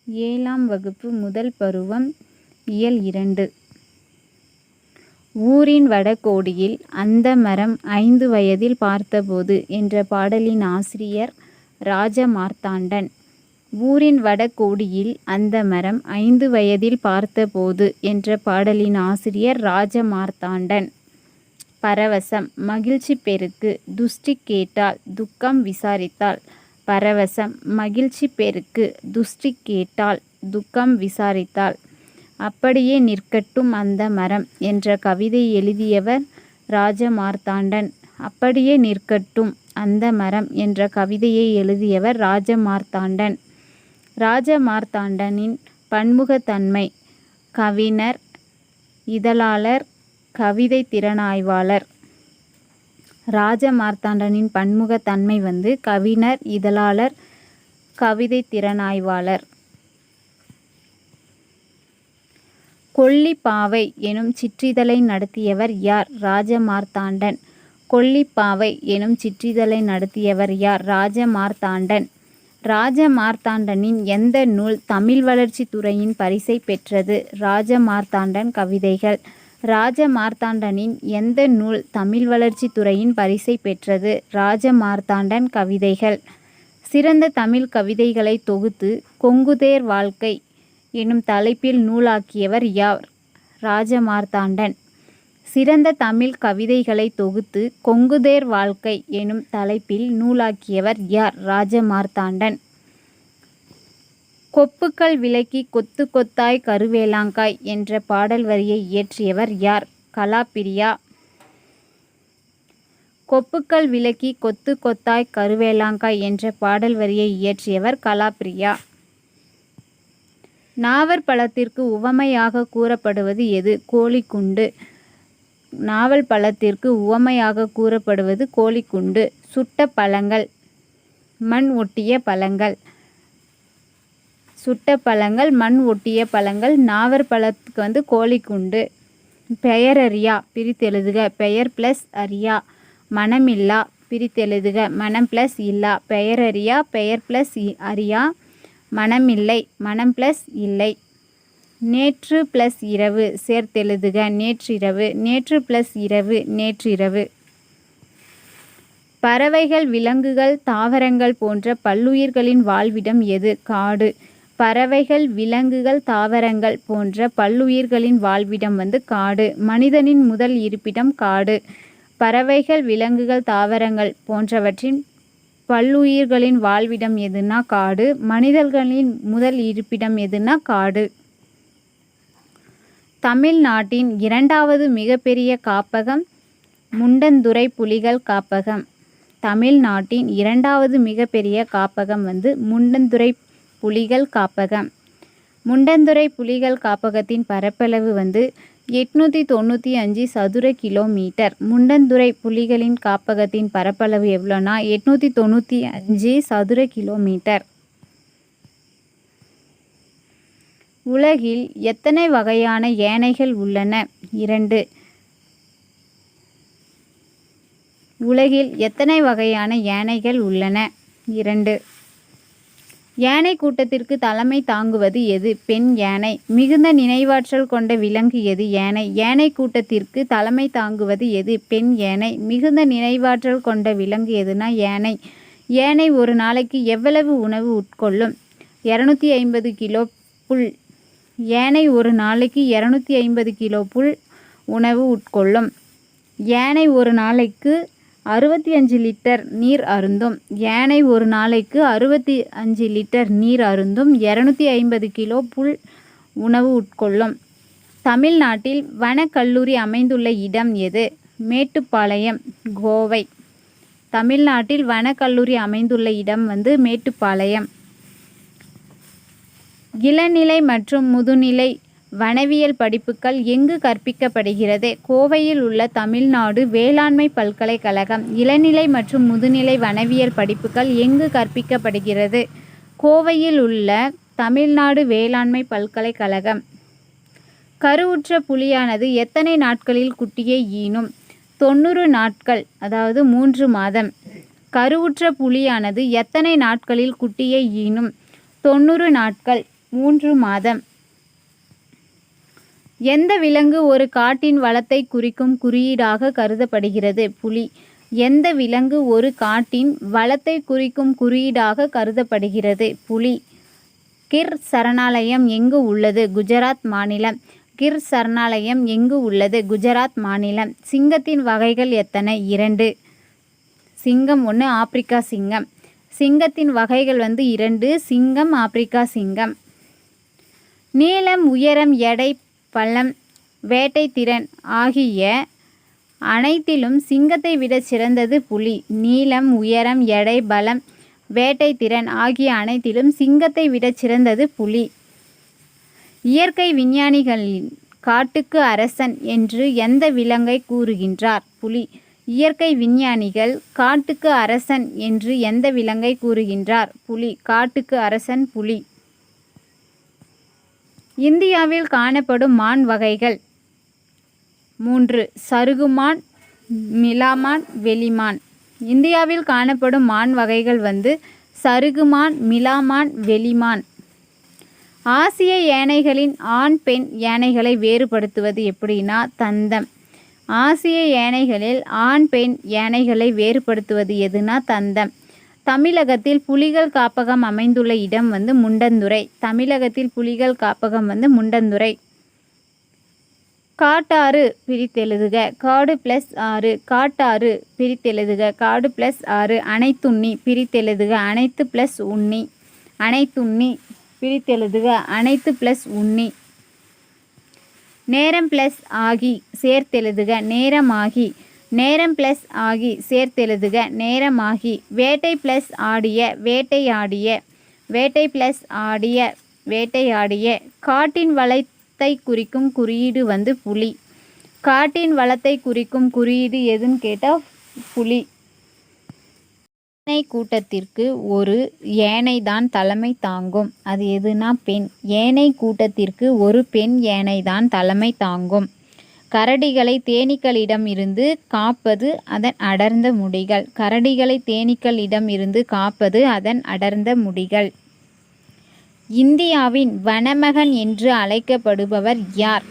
7ஆம் வகுப்பு முதல் பருவம் இயல் 2. ஊரின் வடகோடியில் அந்த மரம் 5 வயதில் பார்த்தபோது என்ற பாடலின் ஆசிரியர் ராஜமார்த்தாண்டன். ஊரின் வடகோடியில் அந்த மரம் 5 வயதில் பார்த்தபோது என்ற பாடலின் ஆசிரியர் ராஜமார்த்தாண்டன். பரவசம் மகிழ்ச்சி பெருக்கு. துஷ்டி கேட்டால் துக்கம் விசாரித்தாள். பரவசம் மகிழ்ச்சி பெருக்கு. துஷ்டி கேட்டால் துக்கம் விசாரித்தாள். அப்படியே நிற்கட்டும் அந்த மரம் என்ற கவிதை எழுதியவர் ராஜமார்த்தாண்டன். அப்படியே நிற்கட்டும் அந்த மரம் என்ற கவிதையை எழுதியவர் ராஜமார்த்தாண்டன். ராஜமார்த்தாண்டனின் பன்முகத்தன்மை. கவிஞர், இதழாளர், கவிதை திறனாய்வாளர். ராஜமார்த்தாண்டனின் பன்முகத்தன்மை கவிஞர், இதழாளர், கவிதை திறனாய்வாளர். கொல்லிப்பாவை எனும் சிற்றிதழை நடத்தியவர் யார்? ராஜமார்த்தாண்டன். கொல்லிப்பாவை எனும் சிற்றிதழை நடத்தியவர் யார்? ராஜமார்த்தாண்டன். ராஜமார்த்தாண்டனின் எந்த நூல் தமிழ் வளர்ச்சி துறையின் பரிசை பெற்றது? ராஜமார்த்தாண்டன் கவிதைகள். ராஜமார்த்தாண்டனின் எந்த நூல் தமிழ் வளர்ச்சி துறையின் பரிசை பெற்றது? ராஜமார்த்தாண்டன் கவிதைகள். சிறந்த தமிழ் கவிதைகளை தொகுத்து கொங்குதேர் வாழ்க்கை எனும் தலைப்பில் நூலாக்கியவர் யார்? ராஜமார்த்தாண்டன். சிறந்த தமிழ் கவிதைகளை தொகுத்து கொங்குதேர் வாழ்க்கை எனும் தலைப்பில் நூலாக்கியவர் யார்? ராஜமார்த்தாண்டன். கொப்புக்கள் விலக்கி கொத்து கொத்தாய் கருவேலாங்காய் என்ற பாடல் வரியை இயற்றியவர் யார்? கலாப்பிரியா. கொப்புக்கள் விலக்கி கொத்து கொத்தாய் கருவேலாங்காய் என்ற பாடல் வரியை இயற்றியவர் கலாப்பிரியா. நாவற் பழத்திற்கு உவமையாக கூறப்படுவது எது? கோழிக்குண்டு. நாவல் பழத்திற்கு உவமையாக கூறப்படுவது கோழிக்குண்டு. சுட்ட பழங்கள், மண் ஒட்டிய பழங்கள். சுட்ட பழங்கள், மண் ஒட்டிய பழங்கள். நாவற் பழத்துக்கு கோழிக்குண்டு. பெயரறியா பிரித்தெழுதுக. பெயர் பிளஸ் அறியா. மனமில்லா பிரித்தெழுதுக. மனம் பிளஸ் இல்லா. பெயரறியா பெயர் பிளஸ் அறியா. மனமில்லை மனம் பிளஸ் இல்லை. நேற்று பிளஸ் இரவு சேர்த்தெழுதுக. நேற்றிரவு. நேற்று பிளஸ் இரவு நேற்றிரவு. பறவைகள், விலங்குகள், தாவரங்கள் போன்ற பல்லுயிர்களின் வாழ்விடம் எது? காடு. பறவைகள், விலங்குகள், தாவரங்கள் போன்ற பல்லுயிர்களின் வாழ்விடம் காடு. மனிதனின் முதல் இருப்பிடம் காடு. பறவைகள், விலங்குகள், தாவரங்கள் போன்றவற்றின் பல்லுயிர்களின் வாழ்விடம் எதுனா காடு. மனிதர்களின் முதல் இருப்பிடம் எதுனா காடு. தமிழ்நாட்டின் 2வது மிகப்பெரிய காப்பகம் முண்டந்துறை புலிகள் காப்பகம். தமிழ்நாட்டின் 2வது மிகப்பெரிய காப்பகம் முண்டந்துறை புலிகள் காப்பகம். முண்டந்துறை புலிகள் காப்பகத்தின் பரப்பளவு 895 சதுர கிலோமீட்டர். முண்டந்துறை புலிகளின் காப்பகத்தின் பரப்பளவு எவ்வளோனா 895 சதுர கிலோமீட்டர். உலகில் எத்தனை வகையான யானைகள் உள்ளன? 2. உலகில் எத்தனை வகையான யானைகள் உள்ளன? 2. யானை கூட்டத்திற்கு தலைமை தாங்குவது எது? பெண் யானை. மிகுந்த நினைவாற்றல் கொண்ட விலங்கு எது? யானை. யானை கூட்டத்திற்கு தலைமை தாங்குவது எது? பெண் யானை. மிகுந்த நினைவாற்றல் கொண்ட விலங்கு எதுனா யானை. யானை ஒரு நாளைக்கு எவ்வளவு உணவு உட்கொள்ளும்? 250 கிலோ புல். யானை ஒரு நாளைக்கு 250 கிலோ புல் உணவு உட்கொள்ளும். யானை ஒரு நாளைக்கு 65 லிட்டர் நீர் அருந்தும். யானை ஒரு நாளைக்கு 65 லிட்டர் நீர் அருந்தும். 250 கிலோ புல் உணவு உட்கொள்ளும். தமிழ்நாட்டில் வனக்கல்லூரி அமைந்துள்ள இடம் எது? மேட்டுப்பாளையம், கோவை. தமிழ்நாட்டில் வனக்கல்லூரி அமைந்துள்ள இடம் மேட்டுப்பாளையம். இளநிலை மற்றும் முதுநிலை வனவியல் படிப்புகள் எங்கு கற்பிக்கப்படுகிறது? கோவையில் உள்ள தமிழ்நாடு வேளாண்மை பல்கலைக்கழகம். இளநிலை மற்றும் முதுநிலை வனவியல் படிப்புகள் எங்கு கற்பிக்கப்படுகிறது? கோவையில் உள்ள தமிழ்நாடு வேளாண்மை பல்கலைக்கழகம். கருவுற்ற புலியானது எத்தனை நாட்களில் குட்டியை ஈனும்? 90 நாட்கள், அதாவது 3 மாதம். கருவுற்ற புலியானது எத்தனை நாட்களில் குட்டியை ஈனும்? 90 நாட்கள். 3 மாதம். எந்த விலங்கு ஒரு காட்டின் வளத்தை குறிக்கும் குறியீடாக கருதப்படுகிறது? புலி. எந்த விலங்கு ஒரு காட்டின் வளத்தை குறிக்கும் குறியீடாக கருதப்படுகிறது? புலி. கிர் சரணாலயம் எங்கு உள்ளது? குஜராத் மாநிலம். கிர் சரணாலயம் எங்கு உள்ளது? குஜராத் மாநிலம். சிங்கத்தின் வகைகள் எத்தனை? 2. சிங்கம் 1, ஆப்பிரிக்கா சிங்கம். சிங்கத்தின் வகைகள் 2, சிங்கம், ஆப்பிரிக்கா சிங்கம். நீளம், உயரம், எடை, பலம், வேட்டை திறன் ஆகிய அனைத்திலும் சிங்கத்தை விட சிறந்தது புலி. நீளம், உயரம், எடை, பலம், வேட்டை திறன் ஆகிய அனைத்திலும் சிங்கத்தை விட சிறந்தது புலி. இயற்கை விஞ்ஞானிகளின் காட்டுக்கு அரசன் என்று எந்த விலங்கை கூறுகின்றார்? புலி. இயற்கை விஞ்ஞானிகள் காட்டுக்கு அரசன் என்று எந்த விலங்கை கூறுகின்றார்? புலி. காட்டுக்கு அரசன் புலி. இந்தியாவில் காணப்படும் மான் வகைகள் 3. சருகுமான், மிலாமான், வெளிமான். இந்தியாவில் காணப்படும் மான் வகைகள் சருகுமான், மிலாமான், வெளிமான். ஆசிய யானைகளின் ஆண் பெண் யானைகளை வேறுபடுத்துவது எப்படின்னா தந்தம். ஆசிய யானைகளில் ஆண் பெண் யானைகளை வேறுபடுத்துவது எதுனா தந்தம். தமிழகத்தில் புலிகள் காப்பகம் அமைந்துள்ள இடம் முண்டந்துறை. தமிழகத்தில் புலிகள் காப்பகம் முண்டந்துறை. காட்டாறு பிரித்தெழுதுக. காடு +6. காட்டாறு பிரித்தெழுதுக. காடு +6. அனைத்துண்ணி பிரித்தெழுதுக. அனைத்து +உண்ணி. அனைத்துண்ணி பிரித்தெழுதுக. அனைத்து +உண்ணி. நேரம் +ஆகி சேர்த்தெழுதுக. நேரமாகி. நேரம் +ஆகி சேர்த்தெழுதுக. நேரமாகி. வேட்டை +ஆடிய. வேட்டையாடிய. வேட்டை +ஆடிய. வேட்டையாடிய. காட்டின் வளத்தை குறிக்கும் குறியீடு புலி. காட்டின் வளத்தை குறிக்கும் குறியீடு எதுன்னு கேட்டால் புலி. யானை கூட்டத்திற்கு ஒரு யானை தான் தலைமை தாங்கும். அது எதுனா பெண். யானை கூட்டத்திற்கு ஒரு பெண் யானை தான் தலைமை தாங்கும். கரடிகளை தேனீக்களிடம் இருந்து காப்பது அதன் அடர்ந்த முடிகள். கரடிகளை தேனீக்களிடம் இருந்து காப்பது அதன் அடர்ந்த முடிகள். இந்தியாவின் வனமகன் என்று அழைக்கப்படுபவர் யார்?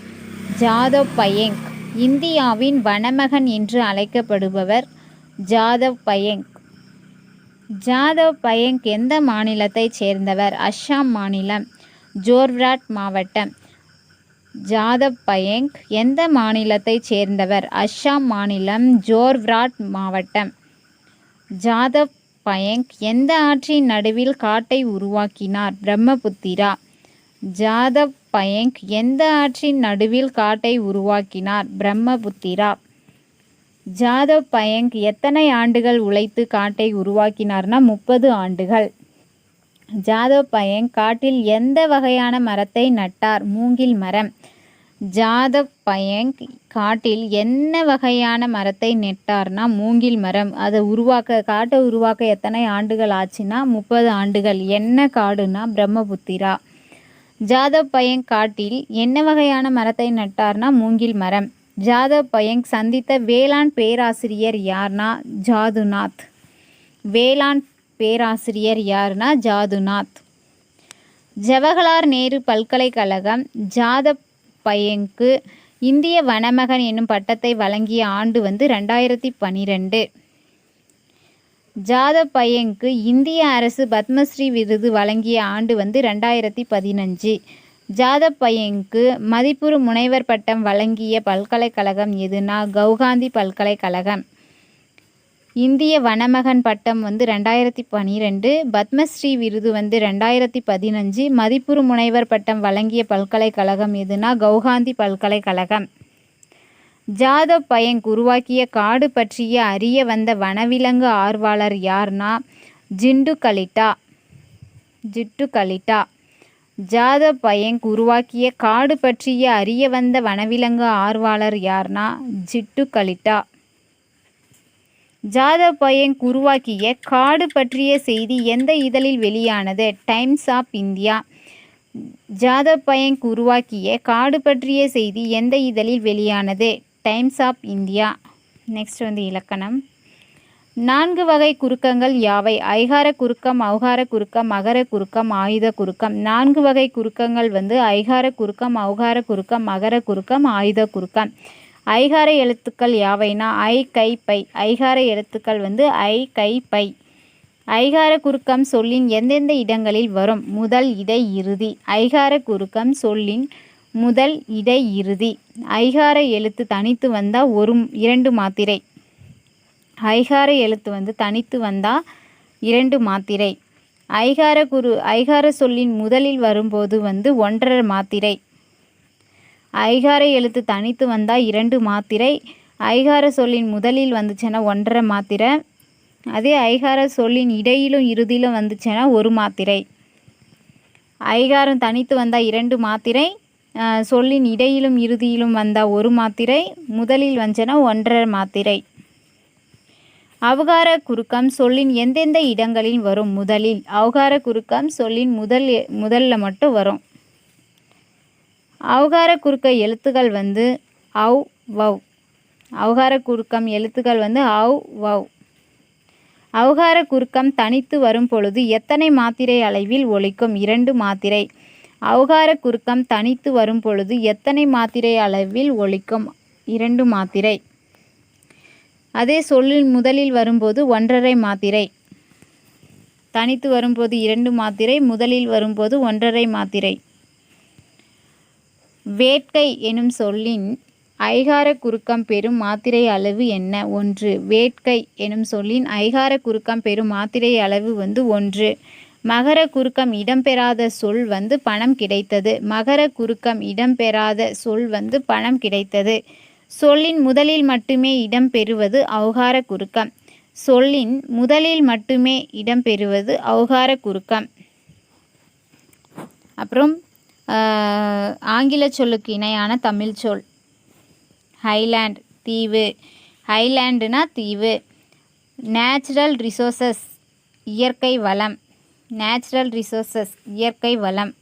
ஜாதவ் பயங்க். இந்தியாவின் வனமகன் என்று அழைக்கப்படுபவர் ஜாதவ் பயங்க். ஜாதவ் பயங்க் எந்த மாநிலத்தைச் சேர்ந்தவர்? அஸ்ஸாம் மாநிலம், ஜோர்ஹாட் மாவட்டம். ஜாதவ் பயங்க் எந்த மாநிலத்தைச் சேர்ந்தவர்? அஸ்ஸாம் மாநிலம், ஜோர்ஹாட் மாவட்டம். ஜாதவ் பயங்க் எந்த ஆற்றின் நடுவில் காட்டை உருவாக்கினார்? பிரம்மபுத்திரா. ஜாதவ் பயங்க் எந்த ஆற்றின் நடுவில் காட்டை உருவாக்கினார்? பிரம்மபுத்திரா. ஜாதவ் பயங்க் எத்தனை ஆண்டுகள் உழைத்து காட்டை உருவாக்கினார்னா 30 ஆண்டுகள். ஜாதவ் பயங்க் காட்டில் எந்த வகையான மரத்தை நட்டார்? மூங்கில் மரம். ஜாதவ் பயங்க் காட்டில் என்ன வகையான மரத்தை நட்டார்னா மூங்கில் மரம். அதை காட்டை உருவாக்க எத்தனை ஆண்டுகள் ஆச்சுன்னா 30 ஆண்டுகள். என்ன காடுனா பிரம்மபுத்திரா. ஜாதவ் பயங்க் காட்டில் என்ன வகையான மரத்தை நட்டார்னா மூங்கில் மரம். ஜாதவ் பயங்க் சந்தித்த வேளாண் பேராசிரியர் யார்னா ஜாதுநாத். வேளாண் பேராசிரியர் யார்னா ஜாதுநாத். ஜவஹர்லால் நேரு பல்கலைக்கழகம் ஜாதவ் பயங்க்கு இந்திய வனமகன் என்னும் பட்டத்தை வழங்கிய ஆண்டு 2012. ஜாதவ் பயங்க்கு இந்திய அரசு பத்மஸ்ரீ விருது வழங்கிய ஆண்டு 2015. ஜாதவ் பயங்க்கு மதிப்புறு முனைவர் பட்டம் வழங்கிய பல்கலைக்கழகம் எதுனா கவுஹாத்தி பல்கலைக்கழகம். இந்திய வனமகன் பட்டம் 2012, பத்மஸ்ரீ விருது 2015, மதிப்புறு முனைவர் பட்டம் வழங்கிய பல்கலைக்கழகம் எதுனா கவுஹாத்தி பல்கலைக்கழகம். ஜாதவ் பயங்க் உருவாக்கிய காடு பற்றிய அறிய வந்த வனவிலங்கு ஆர்வலர் யார்னா ஜிட்டு கலிட்டா. ஜிட்டு கலிட்டா. ஜாதவ் பயங்க் உருவாக்கிய காடு பற்றிய அறிய வந்த வனவிலங்கு ஆர்வலர் யார்னா ஜிட்டு கலிட்டா. ஜாதவ் பயங்க் உருவாக்கிய காடு பற்றிய செய்தி எந்த இதழில் வெளியானது? Times of India. Jadav Payeng உருவாக்கிய காடு பற்றிய செய்தி எந்த இதழில் வெளியானது? Times of India. நெக்ஸ்ட் இலக்கணம். 4 வகை குறுக்கங்கள் யாவை? ஐகார குறுக்கம், ஔகார குறுக்கம், மகர குறுக்கம், ஆயுத குறுக்கம். 4 வகை குறுக்கங்கள் வந்து ஐகார குறுக்கம், ஔகார குறுக்கம், மகர குறுக்கம், ஆயுத குறுக்கம். ஐகார எழுத்துக்கள் யாவைனா ஐ, கை, பை. ஐகார எழுத்துக்கள் வந்து ஐ, கை, பை. ஐகார குறுக்கம் சொல்லின் எந்தெந்த இடங்களில் வரும்? முதல், இடை, இறுதி. ஐகார குறுக்கம் சொல்லின் முதல், இடை, இறுதி. ஐகார எழுத்து தனித்து வந்தால் 2 மாத்திரை. ஐகார எழுத்து வந்து தனித்து வந்தால் 2 மாத்திரை. ஐகார சொல்லின் முதலில் வரும்போது வந்து 1½ மாத்திரை. ஐகார எழுத்து தனித்து வந்தால் 2 மாத்திரை. ஐகார சொல்லின் முதலில் வந்துச்சுன்னா 1½ மாத்திரை. அதே ஐகார சொல்லின் இடையிலும் இறுதியிலும் வந்துச்சுன்னா 1 மாத்திரை. ஐகாரம் தனித்து வந்தால் 2 மாத்திரை. சொல்லின் இடையிலும் இறுதியிலும் வந்தால் 1 மாத்திரை. முதலில் வந்துச்சுன்னா 1½ மாத்திரை. ஔகார குறுக்கம் சொல்லின் எந்தெந்த இடங்களில் வரும்? முதலில். ஔகார குறுக்கம் சொல்லின் முதல்ல மட்டும் வரும். ஔகார குறுக்க எழுத்துக்கள் வந்து ஔ, வௌ. ஔகார குறுக்கம் எழுத்துக்கள் வந்து ஔ, வௌ. ஔகார குறுக்கம் தனித்து வரும் பொழுது எத்தனை மாத்திரை அளவில் ஒலிக்கும்? 2 மாத்திரை. ஔகார குறுக்கம் தனித்து வரும் பொழுது எத்தனை மாத்திரை அளவில் ஒலிக்கும்? 2 மாத்திரை. அதே சொல்லில் முதலில் வரும்போது 1½ மாத்திரை. தனித்து வரும்போது 2 மாத்திரை, முதலில் வரும்போது 1½ மாத்திரை. வேட்கை எனும் சொல்லின் ஐகார குறுக்கம் பெறும் மாத்திரை அளவு என்ன? 1. வேட்கை எனும் சொல்லின் ஐகார குறுக்கம் பெறும் மாத்திரை அளவு வந்து 1. மகர குறுக்கம் இடம்பெறாத சொல் வந்து பணம் கிடைத்தது. மகர குறுக்கம் இடம்பெறாத சொல் வந்து பணம் கிடைத்தது. சொல்லின் முதலில் மட்டுமே இடம்பெறுவது ஔகார குறுக்கம். சொல்லின் முதலில் மட்டுமே இடம்பெறுவது ஔகார குறுக்கம். அப்புறம் ஆங்கில சொல்லுக்கு இணையான தமிழ் சொல் ஹைலாண்ட், தீவு. ஹைலாண்டுனா தீவு. நேச்சுரல் ரிசோர்சஸ், இயற்கை வளம். நேச்சுரல் ரிசோர்சஸ், இயற்கை வளம்.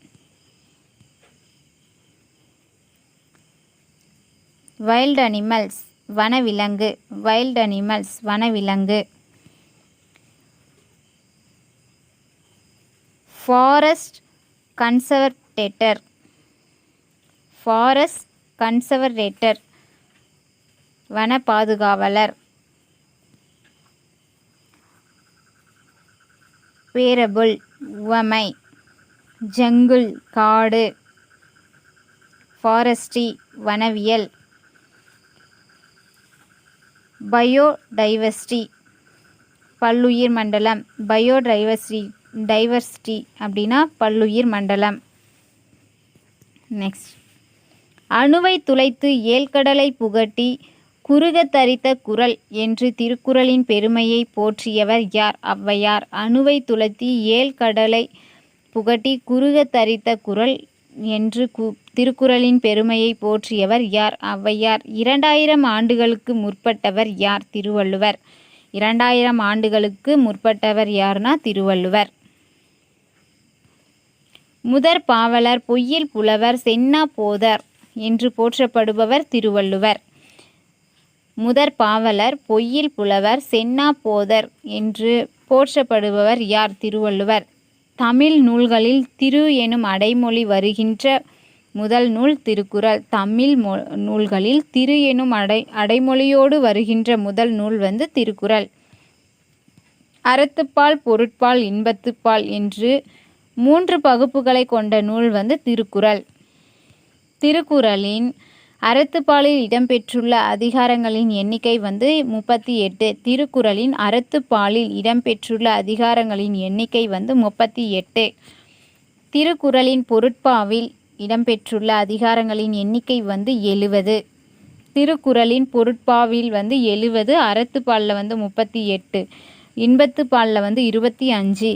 வைல்ட் அனிமல்ஸ், வனவிலங்கு. வைல்ட் அனிமல்ஸ், வனவிலங்கு. Forest conservator. ஃபாரஸ்ட் கன்சர்வேட்டர், வன பாதுகாவலர். பேரபுள், உவமை. ஜங்குல், காடு. ஃபாரஸ்ட்ரி, வனவியல். பயோடைவர்சிட்டி, பல்லுயிர் மண்டலம். டைவர்சிட்டி அப்படின்னா பல்லுயிர் மண்டலம். நெக்ஸ்ட், அணுவை துளைத்து ஏழ்கடலை புகட்டி குறுக தரித்த குறள் என்று திருக்குறளின் பெருமையை போற்றியவர் யார்? ஔவையார். அணுவை துளைத்து ஏழ்கடலை புகட்டி குறுக தரித்த குறள் என்று திருக்குறளின் பெருமையை போற்றியவர் யார்? ஔவையார். 2000 ஆண்டுகளுக்கு முற்பட்டவர் யார்? திருவள்ளுவர். 2000 ஆண்டுகளுக்கு முற்பட்டவர் யார்னா திருவள்ளுவர். முதற் பாவலர், பொய்யில் புலவர், செந்நா போதர் என்று போற்றப்படுபவர் திருவள்ளுவர். முதற் பாவலர், பொய்யில் புலவர், செந்நா போதர் என்று போற்றப்படுபவர் யார்? திருவள்ளுவர். தமிழ் நூல்களில் திரு எனும் அடைமொழி வருகின்ற முதல் நூல் திருக்குறள். தமிழ் நூல்களில் திரு எனும் அடைமொழியோடு வருகின்ற முதல் நூல் வந்து திருக்குறள். அறத்துப்பால், பொருட்பால், இன்பத்துப்பால் என்று 3 பகுப்புகளை கொண்ட நூல் வந்து திருக்குறள். திருக்குறளின் அறத்துப்பாலில் இடம்பெற்றுள்ள அதிகாரங்களின் எண்ணிக்கை வந்து 38. திருக்குறளின் அறத்துப்பாலில் இடம்பெற்றுள்ள அதிகாரங்களின் எண்ணிக்கை வந்து 38. திருக்குறளின் பொருட்பாவில் இடம்பெற்றுள்ள அதிகாரங்களின் எண்ணிக்கை வந்து 70. திருக்குறளின் பொருட்பாவில் வந்து 70, அறத்துப்பாலில் வந்து 38, இன்பத்துப்பாலில் வந்து 25,